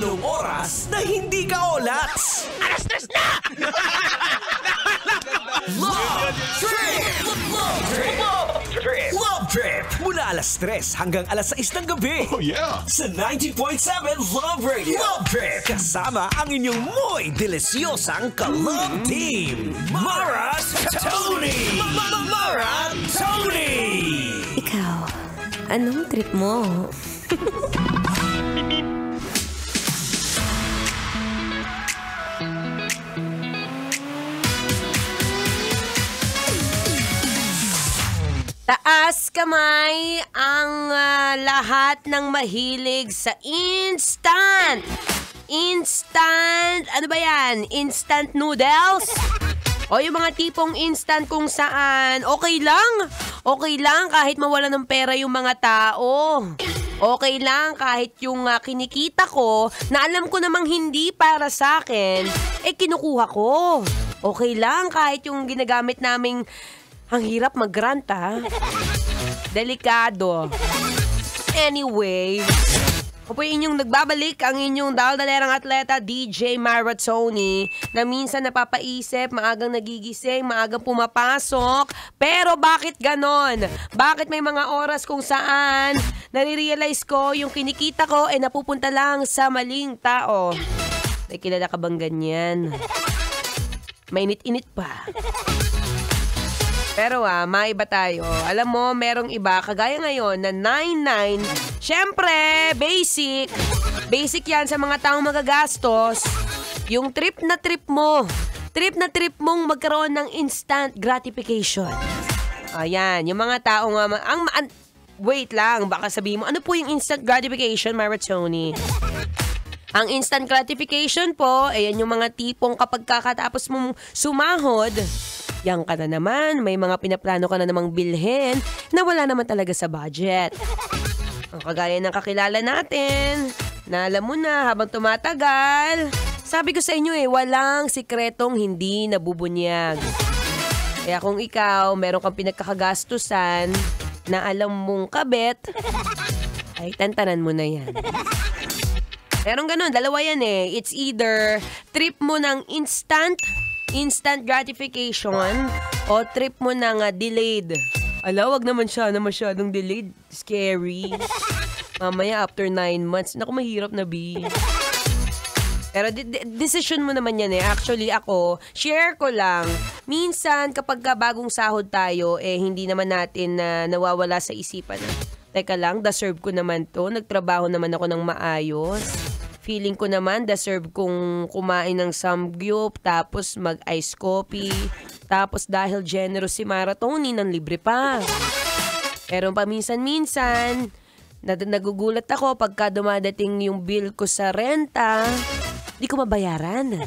oras na hindi ka olats. Alas 3 na! Love Trip! Love Trip! Love Trip! Mula alas 3 hanggang alas 6 ng gabi. Oh yeah! Sa 90.7 Love Radio. Love Trip! Kasama ang inyong muy delisyosang ka-love team. Mara Tony! Mara Tony! Ikaw, anong trip mo? Taas kamay ang lahat ng mahilig sa instant. Instant, ano ba yan? Instant noodles? O yung mga tipong instant kung saan okay lang kahit mawala ng pera yung mga tao. Okay lang kahit yung kinikita ko na alam ko namang hindi para sa akin, kinukuha ko. Okay lang kahit yung ginagamit naming ang hirap mag-grant, delikado. Anyway, ako po inyong nagbabalik ang inyong daldalerang atleta, DJ Mara Tony, na minsan napapaisip, maagang nagigising, maagang pumapasok. Pero bakit ganon? Bakit may mga oras kung saan nare-realize ko yung kinikita ko napupunta lang sa maling tao? May kilala ka bang ganyan? Mainit-init pa. Pero maiba tayo. Alam mo, merong iba, kagaya ngayon, na 99. Siyempre, basic. Basic yan sa mga taong magagastos. Yung trip na trip mong magkaroon ng instant gratification. Ayan, yung mga taong, wait lang, baka sabihin mo, ano po yung instant gratification, Mara Tony? Ang instant gratification po, ayan yung mga tipong kapag kakatapos mong sumahod, yang ka na naman, may mga pinaplano ka na namang bilhin na wala naman talaga sa budget. Ang kagaya ng kakilala natin, na alam mo na habang tumatagal, sabi ko sa inyo walang sikretong hindi nabubunyag. Kaya kung ikaw, meron kang pinagkakagastusan na alam mong kabet, ay tantanan mo na yan. Merong ganun, dalawa yan It's either trip mo ng instant gratification o trip mo ng delayed. Wag naman siya na masyadong delayed. Scary. Mamaya after 9 months, naku, mahirap na, B. Pero decision mo naman yan Actually ako, share ko lang. Minsan kapag bagong sahod tayo, hindi naman natin nawawala sa isipan na, teka lang, deserve ko naman to. Nagtrabaho naman ako ng maayos. Feeling ko naman, deserve kong kumain ng samgyup, tapos mag-ice coffee, tapos dahil generous si Mara Tony, ng libre pa. Pero paminsan-minsan, nagugulat ako pagka dumadating yung bill ko sa renta, di ko mabayaran.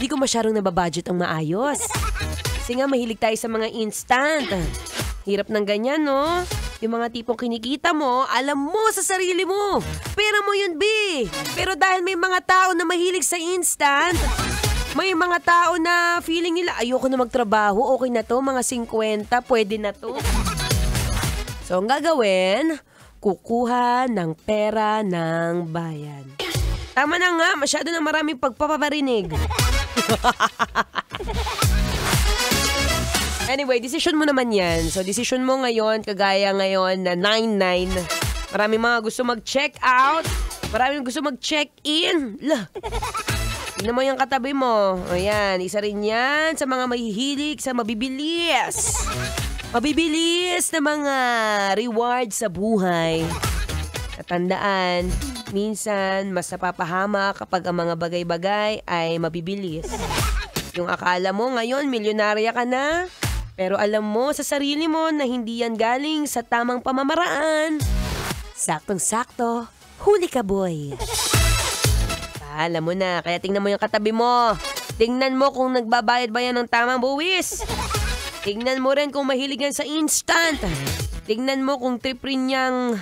Di ko masyadong nababudget ang maayos. Kasi nga, mahilig tayo sa mga instant. Hirap ng ganyan, no? Yung mga tipong kinikita mo, alam mo sa sarili mo. Pera mo yun, B. Pero dahil may mga tao na mahilig sa instant, may mga tao na feeling nila, ayoko na magtrabaho, okay na to, mga 50, pwede na to. So, ang gagawin, kukuha ng pera ng bayan. Tama na nga, masyado na maraming pagpaparinig. Anyway, decision mo naman yan. So, decision mo ngayon, kagaya ngayon na 99. Maraming mga gusto mag-check out. Maraming gusto mag-check-in. Tignan mo yung katabi mo. Ayan, isa rin yan sa mga mahihilig sa mabibilis. Mabibilis na mga rewards sa buhay. Tatandaan, minsan mas napapahama kapag ang mga bagay-bagay ay mabibilis. Yung akala mo ngayon, milyonarya ka na, pero alam mo sa sarili mo na hindi yan galing sa tamang pamamaraan. Saktong-sakto, huli ka, boy. Alam mo na, kaya tingnan mo yung katabi mo. Tingnan mo kung nagbabayad ba yan ng tamang buwis. Tingnan mo rin kung mahilig yan sa instant. Tingnan mo kung trip rin niyang...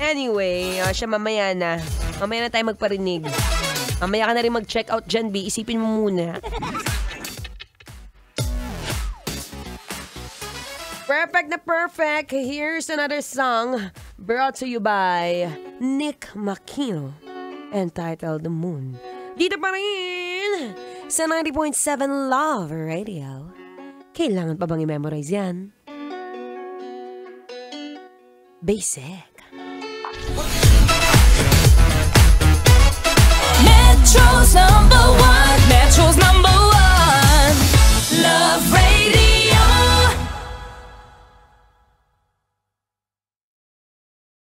Anyway, siya mamaya na. Mamaya na tayo magparinig. Mamaya ka na rin mag-check out dyan, B. Isipin mo muna. Perfect na perfect. Here's another song Brought to you by Nick Makino, entitled The Moon. Dito pa rin sa 90.7 Love Radio. Kailangan pa bang i-memorize yan? Basic. Metro's #1